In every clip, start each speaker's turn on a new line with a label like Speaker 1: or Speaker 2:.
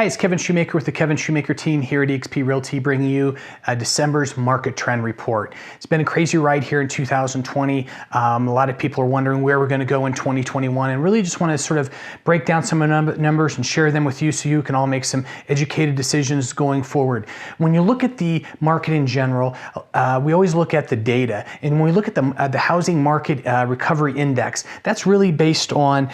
Speaker 1: Hi, it's Kevin Schumacher with the Kevin Schumacher Team here at eXp Realty, bringing you December's market trend report. It's been a crazy ride here in 2020. A lot of people are wondering where we're going to go in 2021, and really just want to sort of break down some numbers and share them with you so you can all make some educated decisions going forward. When you look at the market in general, we always look at the data, and when we look at the housing market recovery index, that's really based on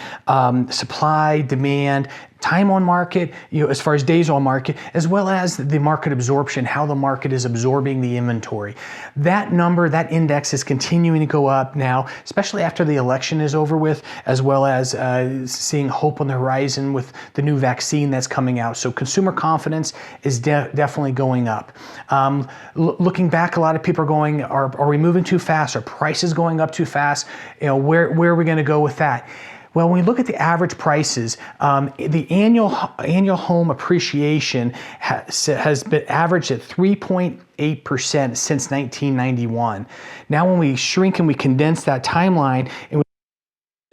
Speaker 1: supply, demand, time on market, as far as days on market, as well as the market absorption, how the market is absorbing the inventory. That number, that index is continuing to go up now, especially after the election is over with, as well as seeing hope on the horizon with the new vaccine that's coming out. So consumer confidence is definitely going up. Looking back, a lot of people are going, are we moving too fast? Are prices going up too fast? Where are we going to go with that? Well, when we look at the average prices, the annual home appreciation has been averaged at 3.8% since 1991. Now, when we shrink and we condense that timeline, and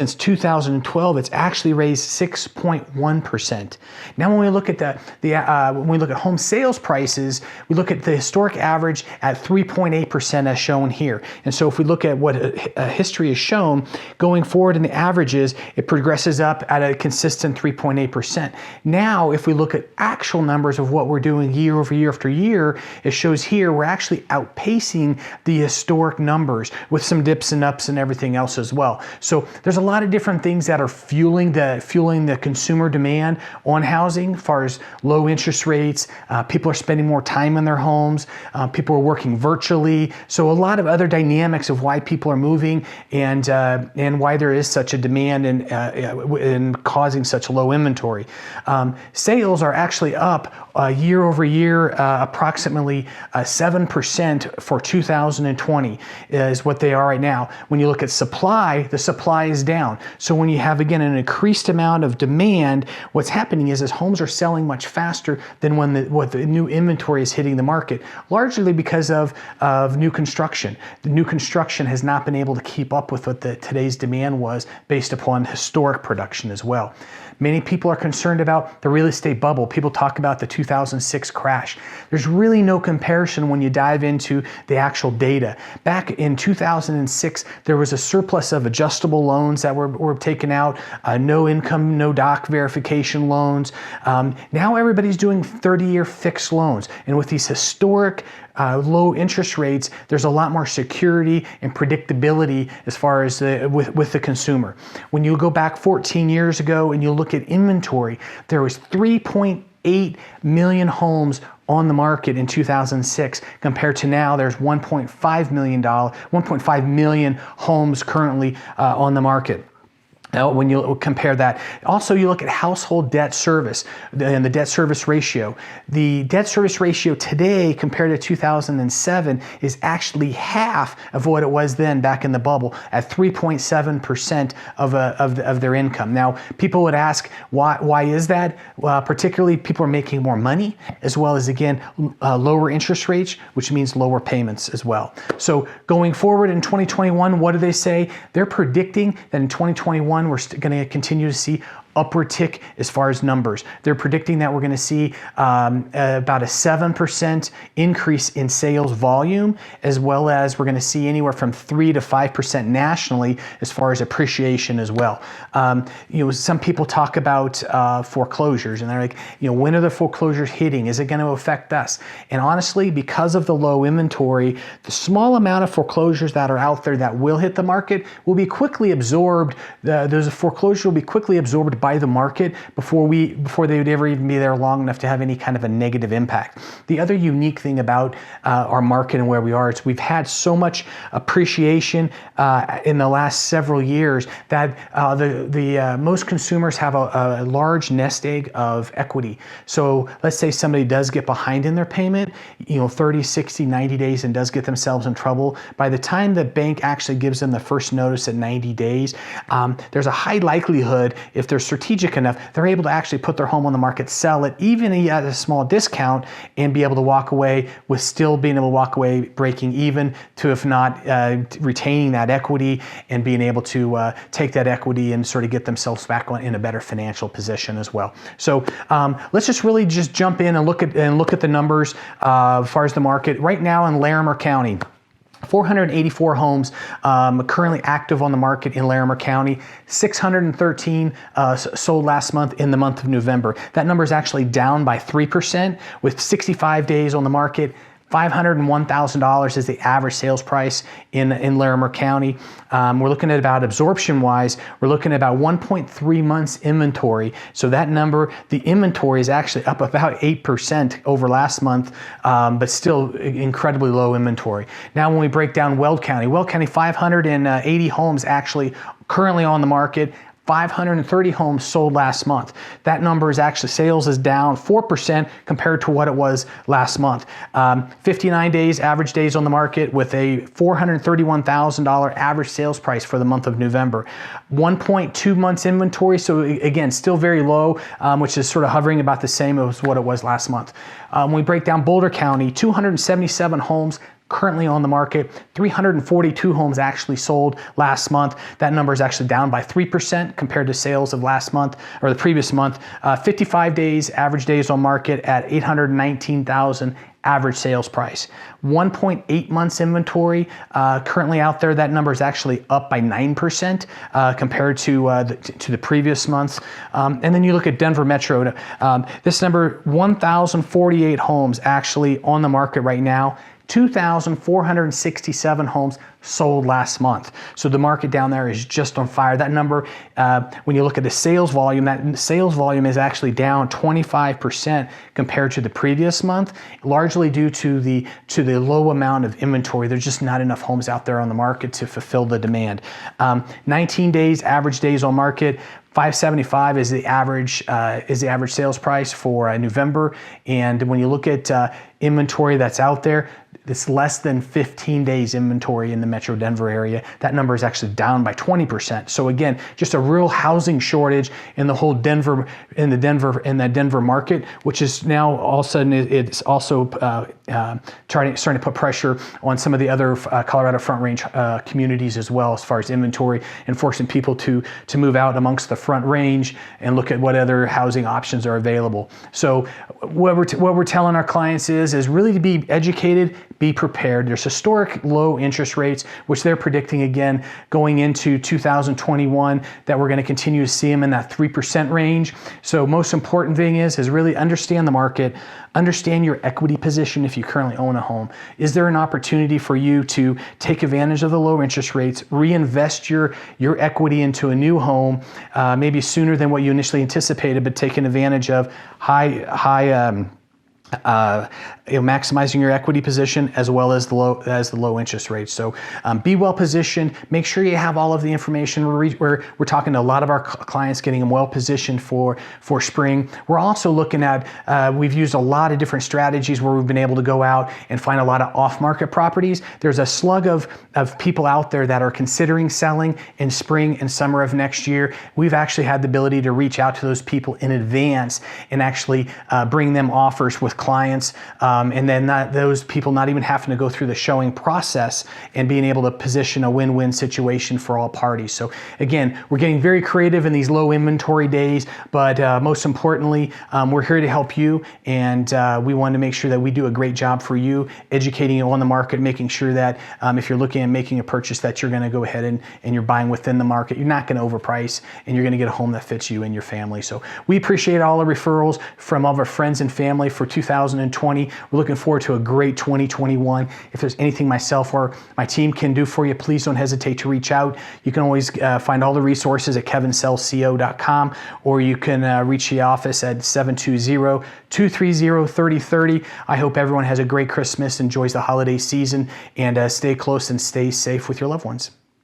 Speaker 1: since 2012, it's actually raised 6.1%. Now, when we look at when we look at home sales prices, we look at the historic average at 3.8% as shown here. And so, if we look at what history has shown, going forward in the averages, it progresses up at a consistent 3.8%. Now, if we look at actual numbers of what we're doing year over year after year, it shows here we're actually outpacing the historic numbers with some dips and ups and everything else as well. So there's a lot of different things that are fueling the consumer demand on housing, as far as low interest rates. People are spending more time in their homes. People are working virtually. So a lot of other dynamics of why people are moving and why there is such a demand and causing such low inventory. Sales are actually up year over year, approximately 7% for 2020 is what they are right now. When you look at supply, the supply is down. So when you have, again, an increased amount of demand, what's happening is homes are selling much faster than what the new inventory is hitting the market, largely because of new construction. The new construction has not been able to keep up with what today's demand was based upon historic production as well. Many people are concerned about the real estate bubble. People talk about the 2006 crash. There's really no comparison when you dive into the actual data. Back in 2006, there was a surplus of adjustable loans that were taken out, no income, no doc verification loans. Now everybody's doing 30-year fixed loans. And with these historic low interest rates, there's a lot more security and predictability as far as with the consumer. When you go back 14 years ago and you look at inventory, there was 3.8 million homes on the market in 2006, compared to now there's 1.5 million homes currently on the market. Now, when you compare that, also you look at household debt service and the debt service ratio. The debt service ratio today compared to 2007 is actually half of what it was then back in the bubble at 3.7% of their income. Now, people would ask, why is that? Particularly people are making more money, as well as, again, lower interest rates, which means lower payments as well. So going forward in 2021, what do they say? They're predicting that in 2021, we're going to continue to see upward tick as far as numbers. They're predicting that we're going to see about a 7% increase in sales volume, as well as we're going to see anywhere from 3 to 5% nationally as far as appreciation as well. Some people talk about foreclosures, and they're like, when are the foreclosures hitting? Is it going to affect us? And honestly, because of the low inventory, the small amount of foreclosures that are out there that will hit the market will be quickly absorbed. Those foreclosures will be quickly absorbed by the market before they would ever even be there long enough to have any kind of a negative impact. The other unique thing about our market and where we are is we've had so much appreciation in the last several years that most consumers have a large nest egg of equity. So let's say somebody does get behind in their payment, 30, 60, 90 days, and does get themselves in trouble. By the time the bank actually gives them the first notice at 90 days, there's a high likelihood, if there's strategic enough, they're able to actually put their home on the market, sell it, even at a small discount, and be able to walk away with still being able to walk away breaking even to, if not retaining that equity and being able to take that equity and sort of get themselves back in a better financial position as well. So let's just really just jump in and look at the numbers as far as the market right now in Larimer County. 484 homes currently active on the market in Larimer County. 613 sold last month in the month of November. That number is actually down by 3% with 65 days on the market. $501,000 is the average sales price in Larimer County. We're looking at about absorption-wise, we're looking at about 1.3 months inventory. So that number, the inventory is actually up about 8% over last month, but still incredibly low inventory. Now when we break down Weld County, 580 homes actually currently on the market. 530 homes sold last month. That number is actually, sales is down 4% compared to what it was last month. 59 days, average days on the market with a $431,000 average sales price for the month of November. 1.2 months inventory, so again, still very low, which is sort of hovering about the same as what it was last month. When we break down Boulder County, 277 homes currently on the market, 342 homes actually sold last month. That number is actually down by 3% compared to sales of last month or the previous month. 55 days, average days on market at $819,000 average sales price. 1.8 months inventory currently out there. That number is actually up by 9% compared to the previous months. And then you look at Denver Metro. This number, 1,048 homes actually on the market right now. 2,467 homes sold last month. So the market down there is just on fire. That number, when you look at the sales volume, that sales volume is actually down 25% compared to the previous month, largely due to the low amount of inventory. There's just not enough homes out there on the market to fulfill the demand. 19 days, average days on market. 575 is the average sales price for November. And when you look at inventory that's out there, it's less than 15 days inventory in the Metro Denver area. That number is actually down by 20%. So again, just a real housing shortage in the whole Denver market, which is now all of a sudden it's also starting to put pressure on some of the other Colorado Front Range communities as well, as far as inventory and forcing people to move out amongst the Front Range and look at what other housing options are available. So what we're telling our clients is really to be educated, be prepared. There's historic low interest rates, which they're predicting again going into 2021 that we're going to continue to see them in that 3% range. So most important thing is really understand the market, understand your equity position if you currently own a home. Is there an opportunity for you to take advantage of the low interest rates, reinvest your equity into a new home, maybe sooner than what you initially anticipated, but taking advantage of maximizing your equity position as well as the low interest rates. So be well positioned. Make sure you have all of the information. We're talking to a lot of our clients, getting them well positioned for spring. We're also looking at, we've used a lot of different strategies where we've been able to go out and find a lot of off-market properties. There's a slug of people out there that are considering selling in spring and summer of next year. We've actually had the ability to reach out to those people in advance and actually bring them offers with clients, and then those people not even having to go through the showing process and being able to position a win-win situation for all parties. So again, we're getting very creative in these low inventory days, but most importantly, we're here to help you, and we want to make sure that we do a great job for you, educating you on the market, making sure that if you're looking at making a purchase that you're going to go ahead and you're buying within the market. You're not going to overprice, and you're going to get a home that fits you and your family. So we appreciate all the referrals from all of our friends and family for 2020. We're looking forward to a great 2021. If there's anything myself or my team can do for you, please don't hesitate to reach out. You can always find all the resources at kevinsellsco.com, or you can reach the office at 720-230-3030. I hope everyone has a great Christmas, enjoys the holiday season, and stay close and stay safe with your loved ones.